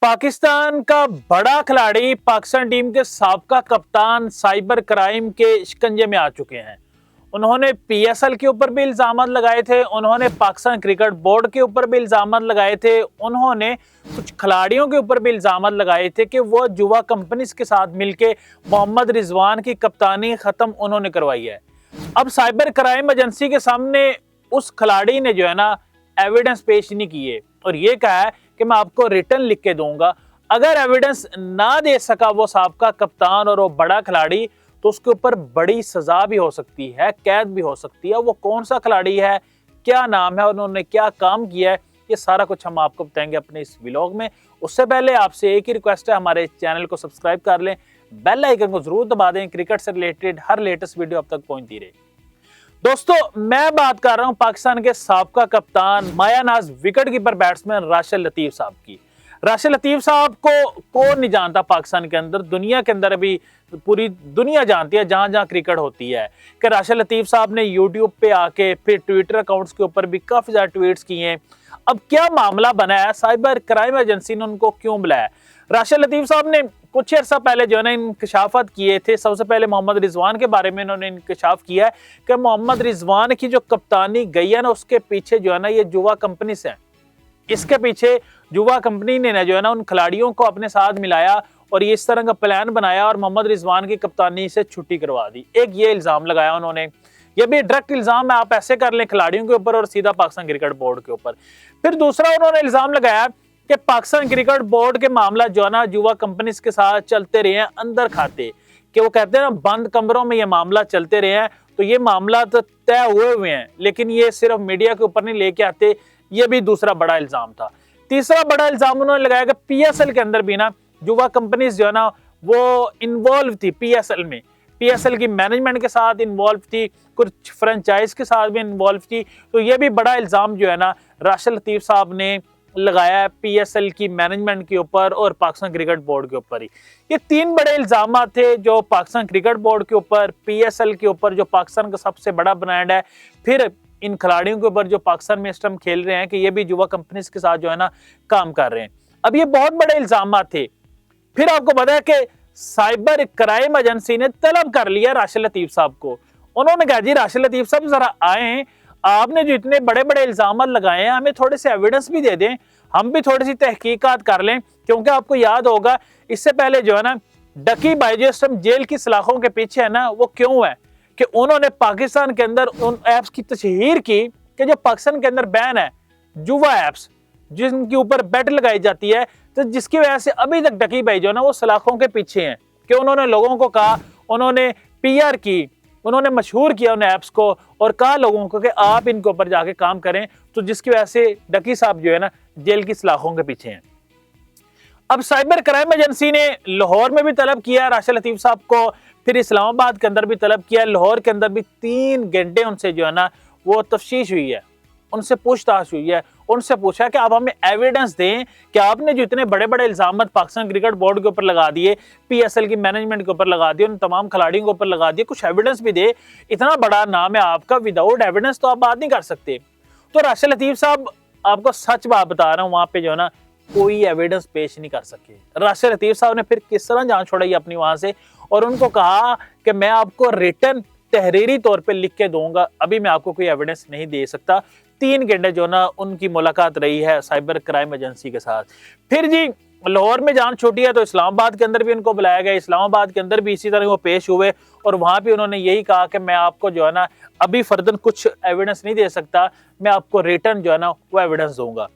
पाकिस्तान का बड़ा खिलाड़ी पाकिस्तान टीम के साबका कप्तान साइबर क्राइम के शिकंजे में आ चुके हैं। उन्होंने पीएसएल के ऊपर भी इल्जाम लगाए थे, उन्होंने पाकिस्तान क्रिकेट बोर्ड के ऊपर भी इल्जाम लगाए थे, उन्होंने कुछ खिलाड़ियों के ऊपर भी इल्जाम लगाए थे कि वो जुआ कंपनीज के साथ मिलके मोहम्मद रिजवान की कप्तानी खत्म उन्होंने करवाई है। अब साइबर क्राइम एजेंसी के सामने उस खिलाड़ी ने जो है ना एविडेंस पेश नहीं किए और ये कहा है कि मैं आपको रिटर्न लिख के दूंगा। अगर एविडेंस ना दे सका वो साबका कप्तान और वो बड़ा खिलाड़ी तो उसके ऊपर बड़ी सजा भी हो सकती है, कैद भी हो सकती है। वो कौन सा खिलाड़ी है, क्या नाम है और उन्होंने क्या काम किया है, ये सारा कुछ हम आपको बताएंगे अपने इस व्लॉग में। उससे पहले आपसे एक ही रिक्वेस्ट है, हमारे चैनल को सब्सक्राइब कर लें, बेल आइकन को जरूर दबा दें, क्रिकेट से रिलेटेड हर लेटेस्ट वीडियो अब तक पहुंचती रहे। दोस्तों, मैं बात कर रहा हूं पाकिस्तान के साबका कप्तान मायानाज wicket keeper batsman Rashid Latif साहब की। राशिद लतीफ साहब को कौन नहीं जानता पाकिस्तान के अंदर, दुनिया के अंदर अभी पूरी दुनिया जानती है जहां जहां क्रिकेट होती है कि राशिद लतीफ साहब ने यूट्यूब पे आके फिर ट्विटर अकाउंट्स के ऊपर भी काफी ज्यादा ट्वीट्स किए हैं। अब क्या मामला बना है, साइबर क्राइम एजेंसी ने उनको क्यों बुलाया? राशिद लतीफ साहब ने कुछ अर्सा पहले जो है ना इंकशाफात किए थे। सबसे पहले मोहम्मद रिजवान के बारे में इन्होंने इंकशाफ किया है कि मोहम्मद रिजवान की जो कप्तानी गई है ना उसके पीछे जो है ना ये जुआ कंपनी से है। इसके पीछे जुआ कंपनी ने जो है ना उन खिलाड़ियों को अपने साथ मिलाया और ये इस तरह का प्लान बनाया और मोहम्मद रिजवान की कप्तानी से छुट्टी करवा दी। एक ये इल्जाम लगाया उन्होंने, ये भी डायरेक्ट इल्जाम है, आप ऐसे कर लें खिलाड़ियों के ऊपर और सीधा पाकिस्तान क्रिकेट बोर्ड के ऊपर। फिर दूसरा उन्होंने इल्जाम लगाया कि पाकिस्तान क्रिकेट बोर्ड के मामला जो है ना जुआ कंपनीज के साथ चलते रहे हैं अंदर खाते, कि वो कहते हैं ना बंद कमरों में ये मामला चलते रहे हैं, तो ये मामला तो तय हुए हैं लेकिन ये सिर्फ मीडिया के ऊपर नहीं लेके आते। ये भी दूसरा बड़ा इल्जाम था। तीसरा बड़ा इल्जाम उन्होंने लगाया कि पीएसएल के अंदर भी ना जुआ कंपनीज जो है ना वो इन्वॉल्व थी पीएसएल में, पीएसएल की मैनेजमेंट के साथ इन्वॉल्व थी, कुछ फ्रेंचाइज के साथ भी इन्वॉल्व थी। तो ये भी बड़ा इल्जाम जो है ना राशिद लतीफ साहब ने लगाया है पीएसएल की मैनेजमेंट के ऊपर और पाकिस्तान क्रिकेट बोर्ड के ऊपर ही। ये तीन बड़े इल्जाम थे जो पाकिस्तान क्रिकेट बोर्ड के ऊपर, पीएसएल के ऊपर जो पाकिस्तान का सबसे बड़ा ब्रांड है, फिर इन खिलाड़ियों के ऊपर जो पाकिस्तान में इस टाइम खेल रहे हैं कि ये भी जुआ कंपनीज के साथ जो है ना काम कर रहे हैं। अब ये बहुत बड़े इल्जाम थे। फिर आपको पता है कि साइबर क्राइम एजेंसी ने तलब कर लिया राशिद लतीफ साहब को। उन्होंने कहा जी राशिद लतीफ साहब जरा आए, आपने जो इतने बड़े बड़े इल्जाम लगाए हैं हमें थोड़े से एविडेंस भी दे दें, हम भी थोड़ी सी तहकीकात कर लें। क्योंकि आपको याद होगा इससे पहले जो है ना डकी भाई जो इस टाइम जेल की सलाखों के पीछे है ना वो क्यों है कि उन्होंने पाकिस्तान के अंदर उन ऐप्स की तशहीर की कि जो पाकिस्तान के अंदर बैन है, जुआ ऐप्स जिनके ऊपर बेट लगाई जाती है, तो जिसकी वजह से अभी तक डकी भाई जो है ना वो सलाखों के पीछे हैं कि उन्होंने लोगों को कहा, उन्होंने पीआर की, उन्होंने मशहूर किया उन ऐप्स को और कहा लोगों को कि आप इनके ऊपर जाके काम करें, तो जिसकी वजह से डकी साहब जो है ना जेल की सलाखों के पीछे हैं। अब साइबर क्राइम एजेंसी ने लाहौर में भी तलब किया राशिद लतीफ साहब को, फिर इस्लामाबाद के अंदर भी तलब किया, लाहौर के अंदर भी 3 घंटे उनसे जो है ना वो तफ्तीश हुई है, उनसे पूछताछ हुई है, उनसे पूछा कि आप हमें एविडेंस दें कि आपने जो इतने बड़े बड़े इल्जाम पाकिस्तान क्रिकेट बोर्ड के ऊपर लगा दिए, पीएसएल की मैनेजमेंट के ऊपर लगा दिए, उन तमाम खिलाड़ियों के ऊपर लगा दिए, कुछ एविडेंस भी दे, इतना बड़ा नाम है आपका, विदाउट एविडेंस तो आप बात नहीं कर सकते। तो राशिद लतीफ साहब आपको सच बात बता रहा हूँ, वहां पे जो है ना कोई एविडेंस पेश नहीं कर सके। राशिद लतीफ साहब ने फिर किस तरह जान छोड़ाई अपनी वहां से और उनको कहा कि मैं आपको रिटर्न तहरीरी तौर पे लिख के दूंगा, अभी मैं आपको कोई एविडेंस नहीं दे सकता। 3 घंटे जो ना उनकी मुलाकात रही है साइबर क्राइम एजेंसी के साथ। फिर जी लाहौर में जान छूटी है तो इस्लामाबाद के अंदर भी उनको बुलाया गया, इस्लामाबाद के अंदर भी इसी तरह वो पेश हुए और वहां भी उन्होंने यही कहा कि मैं आपको जो है ना अभी फर्दन कुछ एविडेंस नहीं दे सकता, मैं आपको रिटर्न जो है ना वो एविडेंस दूंगा।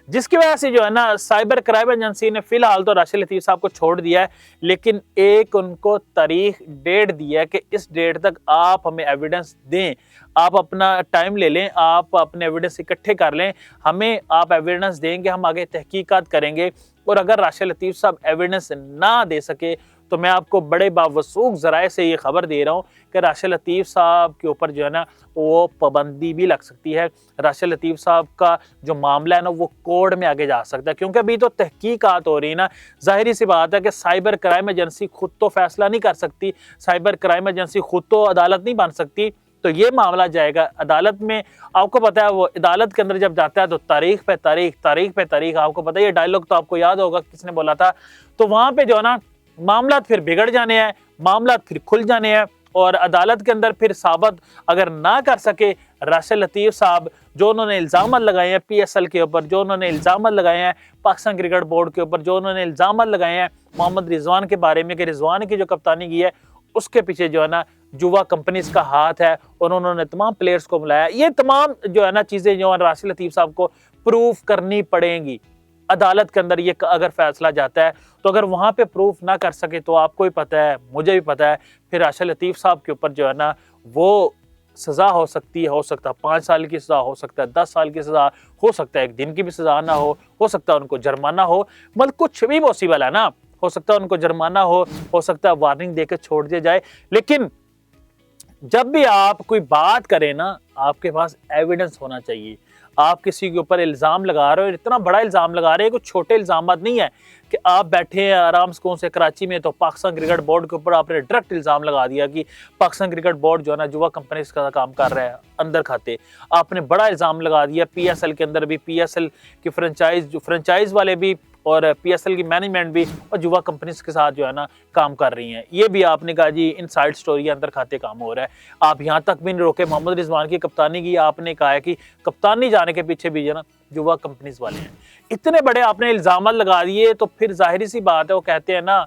जिसकी वजह से जो है ना साइबर क्राइम एजेंसी ने फिलहाल तो राशिद लतीफ साहब को छोड़ दिया है, लेकिन एक उनको तारीख डेट दी है कि इस डेट तक आप हमें एविडेंस दें, आप अपना टाइम ले लें, आप अपने एविडेंस इकट्ठे कर लें, हमें आप एविडेंस देंगे, हम आगे तहकीकात करेंगे। और अगर राशिद लतीफ साहब एविडेंस ना दे सके तो मैं आपको बड़े बावसूख ज़राए से ये खबर दे रहा हूँ कि राशिद लतीफ साहब के ऊपर जो है ना वो पाबंदी भी लग सकती है। राशिद लतीफ साहब का जो मामला है ना वो कोर्ट में आगे जा सकता है, क्योंकि अभी तो तहकीकात हो रही है ना। जाहिर सी बात है कि साइबर क्राइम एजेंसी खुद तो फैसला नहीं कर सकती, साइबर क्राइम एजेंसी खुद तो अदालत नहीं बन सकती, تو یہ معاملہ جائے گا عدالت میں. آپ کو پتا ہے وہ عدالت کے اندر جب جاتا ہے تو تاریخ پہ تاریخ تاریخ پہ تاریخ. آپ کو پتا ہے یہ ڈائلاگ تو آپ کو یاد ہوگا کس نے بولا تھا. تو وہاں پہ جو ہے نا معاملات پھر بگڑ جانے ہیں, معاملات پھر کھل جانے ہیں, اور عدالت کے اندر پھر ثابت اگر نہ کر سکے راشد لطیف صاحب, جو انہوں نے الزامات لگائے ہیں پی ایس ایل کے اوپر, جو انہوں نے الزامات لگائے ہیں پاکستان کرکٹ بورڈ کے اوپر, جو انہوں نے الزامات لگائے ہیں محمد رضوان کے بارے میں کہ رضوان کی جو کپتانی کی ہے اس کے پیچھے جو ہے نا جوا کمپنیز کا ہاتھ ہے, اور انہوں نے تمام پلیئرز کو بلایا. یہ تمام جو ہے نا چیزیں جو راشد لطیف صاحب کو پروف کرنی پڑیں گی عدالت کے اندر. یہ اگر فیصلہ جاتا ہے تو اگر وہاں پہ پروف نہ کر سکے تو آپ کو ہی پتہ ہے, مجھے بھی پتہ ہے, پھر راشد لطیف صاحب کے اوپر جو ہے نا وہ سزا ہو سکتی ہے, ہو سکتا ہے 5 سال کی سزا, ہو سکتا ہے 10 سال کی سزا, ہو سکتا ہے 1 دن کی بھی سزا نہ ہو سکتا ہے ان کو جرمانہ ہو, مطلب کچھ بھی پاسبل ہے نا. ہو سکتا ہے ان کو جرمانہ ہو سکتا ہے وارننگ دے کے چھوڑ دیا جائے. لیکن جب بھی آپ کوئی بات کریں نا آپ کے پاس ایویڈنس ہونا چاہیے. آپ کسی کے اوپر الزام لگا رہے ہو, اتنا بڑا الزام لگا رہے ہیں, کوئی چھوٹے الزامات نہیں ہے کہ آپ بیٹھے ہیں آرام سکون سے کراچی میں تو پاکستان کرکٹ بورڈ کے اوپر آپ نے ڈائریکٹ الزام لگا دیا کہ پاکستان کرکٹ بورڈ جو ہے نا جوا کمپنیز کا کام کر رہا ہے اندر کھاتے. آپ نے بڑا الزام لگا دیا پی ایس ایل کے اندر بھی, پی ایس ایل کی فرنچائز والے بھی اور پی ایس ایل کی مینجمنٹ بھی اور جوا کمپنیز کے ساتھ جو ہے نا کام کر رہی ہیں. یہ بھی آپ نے کہا جی ان سائڈ سٹوری اندر کھاتے کام ہو رہا ہے. آپ یہاں تک بھی نہیں روکے محمد رضوان کی کپتانی کی, آپ نے کہا ہے کہ کپتانی جانے کے پیچھے بھی جو ہے نا جوا کمپنیز والے ہیں. اتنے بڑے آپ نے الزامات لگا دیے تو پھر ظاہری سی بات ہے, وہ کہتے ہیں نا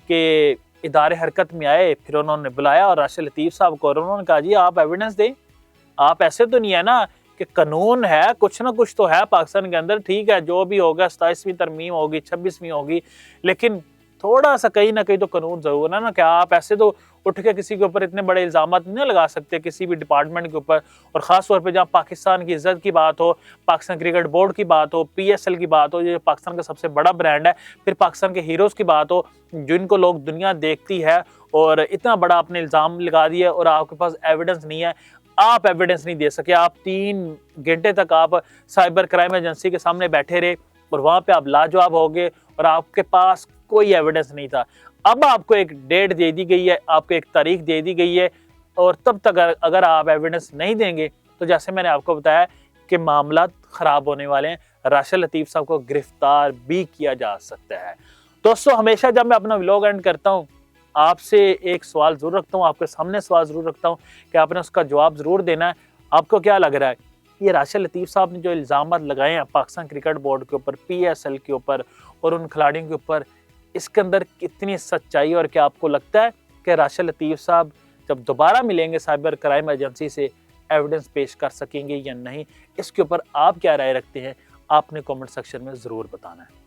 کہ ادارے حرکت میں آئے. پھر انہوں نے بلایا اور راشد لطیف صاحب کو, اور انہوں نے کہا جی آپ ایویڈنس دیں. آپ ایسے تو نہیں ہے نا کہ قانون ہے, کچھ نہ کچھ تو ہے پاکستان کے اندر, ٹھیک ہے جو بھی ہوگا 27ویں ترمیم ہوگی 26ویں ہوگی, لیکن تھوڑا سا کہیں نہ کہیں تو قانون ضرور ہے نا. کہ آپ ایسے تو اٹھ کے کسی کے اوپر اتنے بڑے الزامات نہیں لگا سکتے کسی بھی ڈپارٹمنٹ کے اوپر, اور خاص طور پہ جہاں پاکستان کی عزت کی بات ہو, پاکستان کرکٹ بورڈ کی بات ہو, پی ایس ایل کی بات ہو, جو پاکستان کا سب سے بڑا برانڈ ہے, پھر پاکستان کے ہیروز کی بات ہو جن کو لوگ دنیا دیکھتی ہے, اور اتنا بڑا آپ نے الزام لگا دیا اور آپ کے پاس ایویڈنس نہیں ہے. آپ ایویڈنس نہیں دے سکے, آپ 3 گھنٹے تک آپ سائبر کرائم ایجنسی کے سامنے بیٹھے رہے اور وہاں پہ آپ لاجواب ہو گئے اور آپ کے پاس کوئی ایویڈنس نہیں تھا. اب آپ کو ایک ڈیٹ دے دی گئی ہے, آپ کو ایک تاریخ دے دی گئی ہے, اور تب تک اگر آپ ایویڈنس نہیں دیں گے تو جیسے میں نے آپ کو بتایا کہ معاملات خراب ہونے والے ہیں. راشد لطیف صاحب کو گرفتار بھی کیا جا سکتا ہے. دوستو ہمیشہ جب میں اپنا ولاگ اینڈ کرتا ہوں آپ سے ایک سوال ضرور رکھتا ہوں, آپ کے سامنے سوال ضرور رکھتا ہوں کہ آپ نے اس کا جواب ضرور دینا ہے. آپ کو کیا لگ رہا ہے یہ راشد لطیف صاحب نے جو الزامات لگائے ہیں پاکستان کرکٹ بورڈ کے اوپر, پی ایس ایل کے اوپر اور ان کھلاڑیوں کے اوپر, اس کے اندر کتنی سچائی, اور کیا آپ کو لگتا ہے کہ راشد لطیف صاحب جب دوبارہ ملیں گے سائبر کرائم ایجنسی سے ایویڈنس پیش کر سکیں گے یا نہیں؟ اس کے اوپر آپ کیا رائے رکھتے ہیں؟ آپ نے کامنٹ سیکشن میں ضرور بتانا ہے.